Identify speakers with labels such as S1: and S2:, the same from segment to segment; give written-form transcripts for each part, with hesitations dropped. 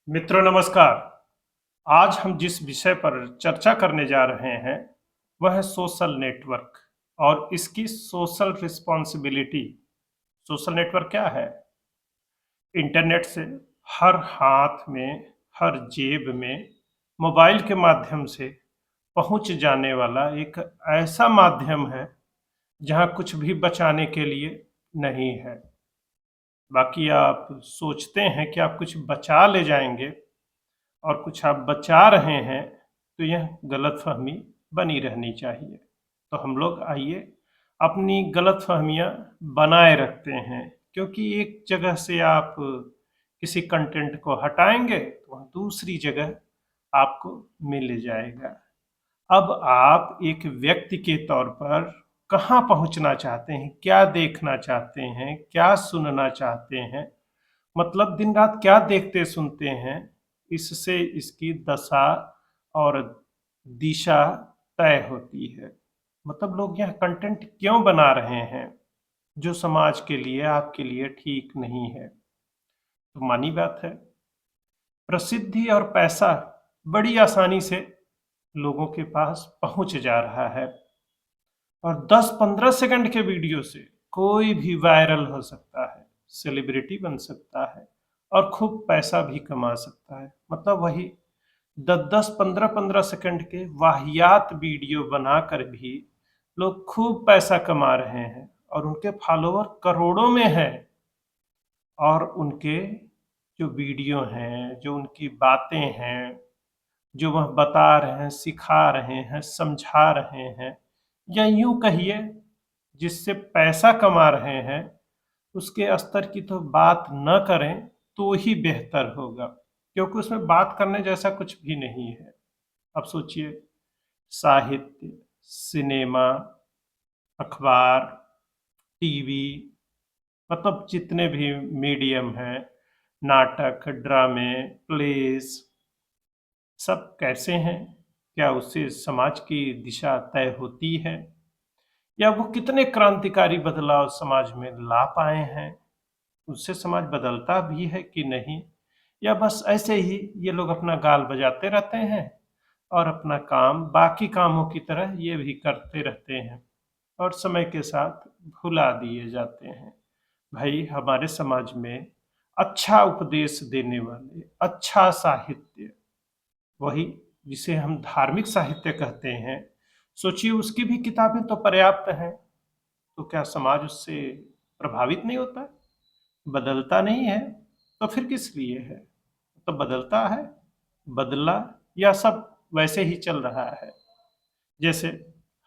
S1: मित्रों नमस्कार। आज हम जिस विषय पर चर्चा करने जा रहे हैं वह है सोशल नेटवर्क और इसकी सोशल रिस्पॉन्सिबिलिटी। सोशल नेटवर्क क्या है? इंटरनेट से हर हाथ में, हर जेब में मोबाइल के माध्यम से पहुंच जाने वाला एक ऐसा माध्यम है जहां कुछ भी बचाने के लिए नहीं है। बाकी आप सोचते हैं कि आप कुछ बचा ले जाएंगे और कुछ आप बचा रहे हैं, तो यह गलतफ़हमी बनी रहनी चाहिए। तो हम लोग आइए अपनी गलतफ़हमियाँ बनाए रखते हैं, क्योंकि एक जगह से आप किसी कंटेंट को हटाएँगे तो वह दूसरी जगह आपको मिल जाएगा। अब आप एक व्यक्ति के तौर पर कहाँ पहुँचना चाहते हैं, क्या देखना चाहते हैं, क्या सुनना चाहते हैं, मतलब दिन रात क्या देखते सुनते हैं, इससे इसकी दशा और दिशा तय होती है। मतलब लोग यह कंटेंट क्यों बना रहे हैं जो समाज के लिए, आपके लिए ठीक नहीं है। तो मानी बात है, प्रसिद्धि और पैसा बड़ी आसानी से लोगों के पास पहुंच जा रहा है और 10-15 सेकंड के वीडियो से कोई भी वायरल हो सकता है, सेलिब्रिटी बन सकता है और खूब पैसा भी कमा सकता है। मतलब वही 10-10, 15-15 सेकंड के वाहियात वीडियो बनाकर भी लोग खूब पैसा कमा रहे हैं और उनके फॉलोवर करोड़ों में हैं। और उनके जो वीडियो हैं, जो उनकी बातें हैं, जो वह बता रहे हैं, सिखा रहे हैं, समझा रहे हैं, या यूं कहिए जिससे पैसा कमा रहे हैं, उसके स्तर की तो बात न करें तो ही बेहतर होगा, क्योंकि उसमें बात करने जैसा कुछ भी नहीं है। अब सोचिए, साहित्य, सिनेमा, अखबार, टीवी, मतलब जितने भी मीडियम हैं, नाटक, ड्रामे, प्लेस, सब कैसे हैं? क्या उससे समाज की दिशा तय होती है? या वो कितने क्रांतिकारी बदलाव समाज में ला पाए हैं? उससे समाज बदलता भी है कि नहीं? या बस ऐसे ही ये लोग अपना गाल बजाते रहते हैं और अपना काम बाकी कामों की तरह ये भी करते रहते हैं और समय के साथ भुला दिए जाते हैं। भाई, हमारे समाज में अच्छा उपदेश देने वाले, अच्छा साहित्य, वही जिसे हम धार्मिक साहित्य कहते हैं, सोचिए उसकी भी किताबें तो पर्याप्त हैं। तो क्या समाज उससे प्रभावित नहीं होता है? बदलता नहीं है? तो फिर किस लिए है? तो बदलता है, बदला, या सब वैसे ही चल रहा है? जैसे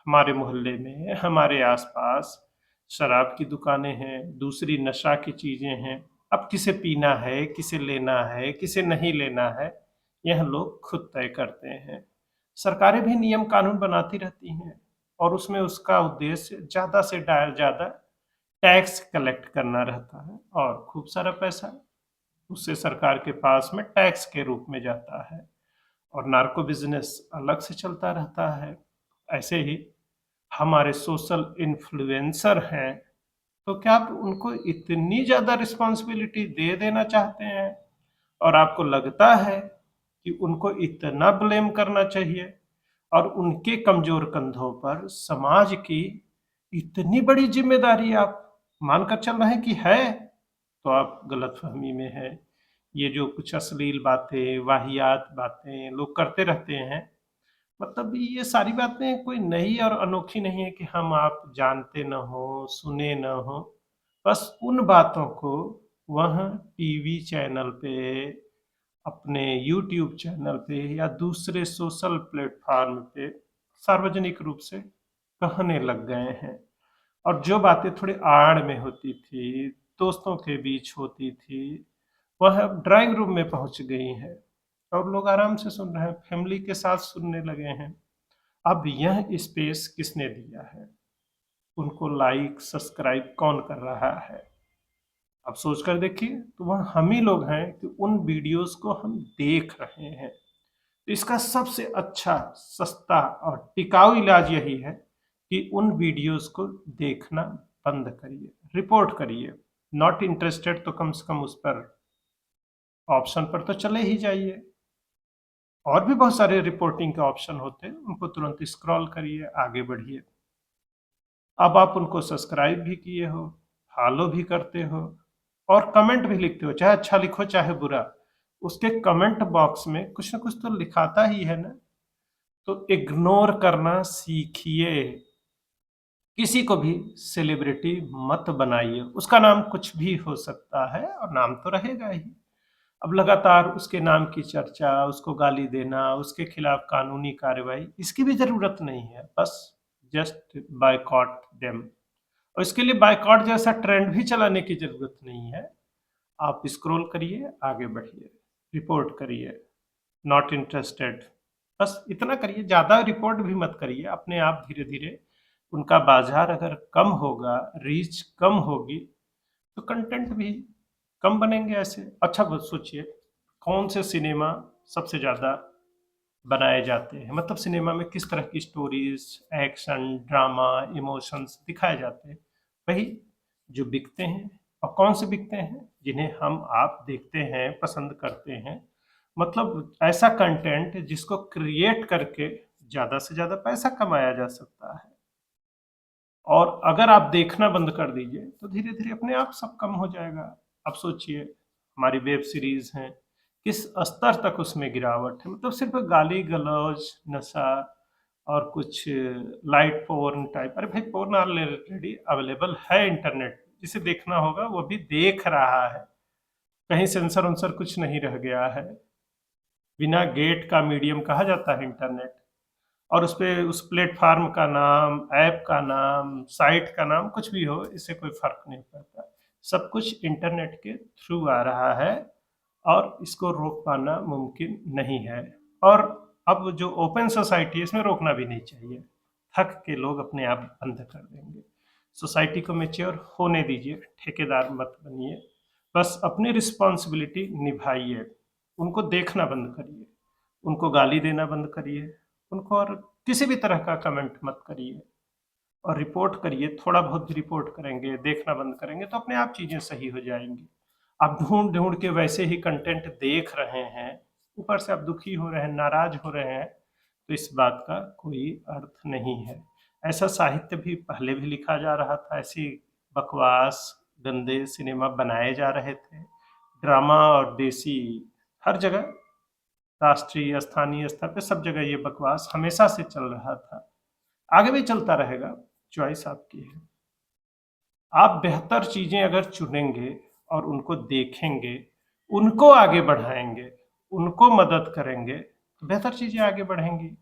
S1: हमारे मोहल्ले में, हमारे आसपास शराब की दुकानें हैं, दूसरी नशा की चीजें हैं। अब किसे पीना है, किसे लेना है, किसे नहीं लेना है, यह लोग खुद तय करते हैं। सरकारें भी नियम कानून बनाती रहती हैं और उसमें उसका उद्देश्य ज्यादा से ज्यादा टैक्स कलेक्ट करना रहता है और खूब सारा पैसा उससे सरकार के पास में टैक्स के रूप में जाता है और नार्को बिजनेस अलग से चलता रहता है। ऐसे ही हमारे सोशल इन्फ्लुएंसर हैं, तो क्या आप उनको इतनी ज़्यादा रिस्पॉन्सिबिलिटी दे देना चाहते हैं और आपको लगता है कि उनको इतना ब्लेम करना चाहिए और उनके कमज़ोर कंधों पर समाज की इतनी बड़ी जिम्मेदारी आप मानकर चल रहे हैं कि है? तो आप गलतफहमी में हैं। ये जो कुछ अश्लील बातें, वाहियात बातें लोग करते रहते हैं, मतलब ये सारी बातें कोई नई और अनोखी नहीं है कि हम आप जानते न हो, सुने न हो। बस उन बातों को वह टीवी चैनल पे, अपने यूट्यूब चैनल पे या दूसरे सोशल प्लेटफॉर्म पे सार्वजनिक रूप से कहने लग गए हैं। और जो बातें थोड़ी आड़ में होती थी, दोस्तों के बीच होती थी, वह अब ड्राइंग रूम में पहुंच गई हैं और लोग आराम से सुन रहे हैं, फैमिली के साथ सुनने लगे हैं। अब यह स्पेस किसने दिया है? उनको लाइक सब्सक्राइब कौन कर रहा है? अब सोच कर देखिए, तो वह हम ही लोग हैं कि उन वीडियोस को हम देख रहे हैं। तो इसका सबसे अच्छा, सस्ता और टिकाऊ इलाज यही है कि उन वीडियोस को देखना बंद करिए, रिपोर्ट करिए। नॉट इंटरेस्टेड तो कम से कम उस पर ऑप्शन पर तो चले ही जाइए। और भी बहुत सारे रिपोर्टिंग के ऑप्शन होते हैं, उनको तुरंत स्क्रॉल करिए, आगे बढ़िए। अब आप उनको सब्सक्राइब भी किए हो, फॉलो भी करते हो और कमेंट भी लिखते हो, चाहे अच्छा लिखो चाहे बुरा, उसके कमेंट बॉक्स में कुछ ना कुछ तो लिखाता ही है ना। तो इग्नोर करना सीखिए। किसी को भी सेलिब्रिटी मत बनाइए, उसका नाम कुछ भी हो सकता है और नाम तो रहेगा ही। अब लगातार उसके नाम की चर्चा, उसको गाली देना, उसके खिलाफ कानूनी कार्रवाई, इसकी भी जरूरत नहीं है। बस जस्ट बायकॉट देम। और इसके लिए बायकॉट जैसा ट्रेंड भी चलाने की जरूरत नहीं है। आप स्क्रॉल करिए, आगे बढ़िए, रिपोर्ट करिए, नॉट इंटरेस्टेड, बस इतना करिए। ज़्यादा रिपोर्ट भी मत करिए, अपने आप धीरे धीरे उनका बाजार अगर कम होगा, रीच कम होगी, तो कंटेंट भी कम बनेंगे ऐसे। अच्छा बस सोचिए, कौन से सिनेमा सबसे ज़्यादा बनाए जाते हैं, मतलब सिनेमा में किस तरह की स्टोरीज, एक्शन, ड्रामा, इमोशंस दिखाए जाते हैं? वही जो बिकते हैं। और कौन से बिकते हैं? जिन्हें हम आप देखते हैं, पसंद करते हैं। मतलब ऐसा कंटेंट जिसको क्रिएट करके ज़्यादा से ज़्यादा पैसा कमाया जा सकता है। और अगर आप देखना बंद कर दीजिए तो धीरे धीरे अपने आप सब कम हो जाएगा। अब सोचिए, हमारी वेब सीरीज हैं, किस स्तर तक उसमें गिरावट है, मतलब सिर्फ गाली गलौज, नशा और कुछ लाइट पोर्न टाइप। अरे भाई, पोर्न ऑलरेडी अवेलेबल है इंटरनेट, जिसे देखना होगा वो भी देख रहा है। कहीं सेंसर उनसर कुछ नहीं रह गया है। बिना गेट का मीडियम कहा जाता है इंटरनेट। और उसपे उस प्लेटफ़ॉर्म का नाम, ऐप का नाम, साइट का नाम कुछ भी हो, इससे कोई फ़र्क नहीं पड़ता। सब कुछ इंटरनेट के थ्रू आ रहा है और इसको रोक पाना मुमकिन नहीं है। और अब जो ओपन सोसाइटी है, इसमें रोकना भी नहीं चाहिए। थक के लोग अपने आप बंद कर देंगे। सोसाइटी को मैच्योर होने दीजिए, ठेकेदार मत बनिए। बस अपनी रिस्पॉन्सिबिलिटी निभाइए। उनको देखना बंद करिए, उनको गाली देना बंद करिए, उनको और किसी भी तरह का कमेंट मत करिए। और रिपोर्ट करिए, थोड़ा बहुत भी रिपोर्ट करेंगे, देखना बंद करेंगे तो अपने आप चीज़ें सही हो जाएंगी। आप ढूंढ ढूंढ के वैसे ही कंटेंट देख रहे हैं, ऊपर से आप दुखी हो रहे हैं, नाराज हो रहे हैं, तो इस बात का कोई अर्थ नहीं है। ऐसा साहित्य भी पहले भी लिखा जा रहा था, ऐसी बकवास गंदे सिनेमा बनाए जा रहे थे। ड्रामा और देसी, हर जगह, राष्ट्रीय स्थानीय स्तर पे सब जगह ये बकवास हमेशा से चल रहा था, आगे भी चलता रहेगा। चॉइस आपकी है। आप बेहतर चीजें अगर चुनेंगे और उनको देखेंगे, उनको आगे बढ़ाएंगे, उनको मदद करेंगे, तो बेहतर चीजें आगे बढ़ेंगी।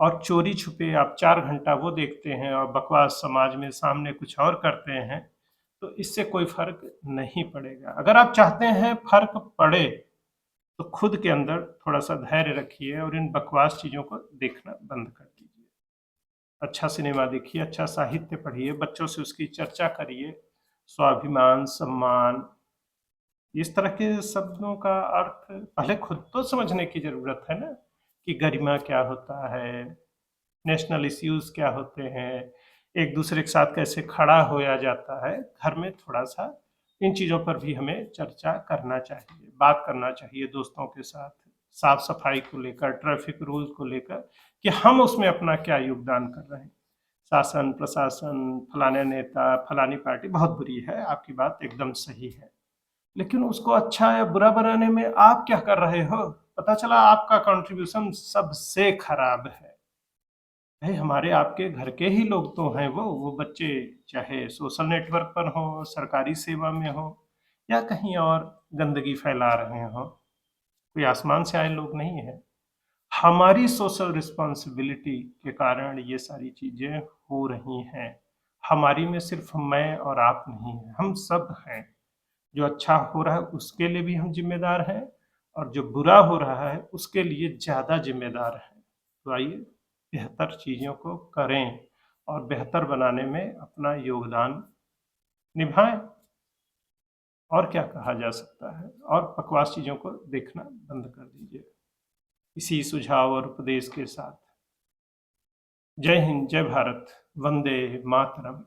S1: और चोरी छुपे आप 4 घंटा वो देखते हैं और बकवास समाज में सामने कुछ और करते हैं, तो इससे कोई फर्क नहीं पड़ेगा। अगर आप चाहते हैं फर्क पड़े, तो खुद के अंदर थोड़ा सा धैर्य रखिए और इन बकवास चीज़ों को देखना बंद कर दीजिए। अच्छा सिनेमा देखिए, अच्छा साहित्य पढ़िए, बच्चों से उसकी चर्चा करिए। स्वाभिमान, सम्मान, इस तरह के शब्दों का अर्थ पहले खुद तो समझने की ज़रूरत है ना, कि गरिमा क्या होता है, नेशनल इश्यूज़ क्या होते हैं, एक दूसरे के साथ कैसे खड़ा होया जाता है। घर में थोड़ा-सा इन चीज़ों पर भी हमें चर्चा करना चाहिए, बात करना चाहिए दोस्तों के साथ, साफ-सफाई को लेकर, ट्रैफ़िक रूल्स को लेकर, कि हम उसमें अपना क्या योगदान कर रहे हैं। शासन, प्रशासन, फलाने नेता, फलानी पार्टी बहुत बुरी है, आपकी बात एकदम सही है। लेकिन उसको अच्छा या बुरा बनाने में आप क्या कर रहे हो? पता चला आपका कंट्रीब्यूशन सबसे खराब है। भाई, हमारे आपके घर के ही लोग तो हैं वो बच्चे, चाहे सोशल नेटवर्क पर हों, सरकारी सेवा में हों या कहीं और गंदगी फैला रहे हों। कोई आसमान से आए लोग नहीं हैं। हमारी सोशल रिस्पॉन्सिबिलिटी के कारण ये सारी चीज़ें हो रही हैं। हमारी में सिर्फ मैं और आप नहीं हैं, हम सब हैं। जो अच्छा हो रहा है उसके लिए भी हम ज़िम्मेदार हैं और जो बुरा हो रहा है उसके लिए ज़्यादा ज़िम्मेदार हैं। तो आइए बेहतर चीज़ों को करें और बेहतर बनाने में अपना योगदान निभाएँ। और क्या कहा जा सकता है? और बकवास चीज़ों को देखना बंद कर दीजिए। इसी सुझाव और उपदेश के साथ जय हिंद, जय भारत, वंदे मातरम।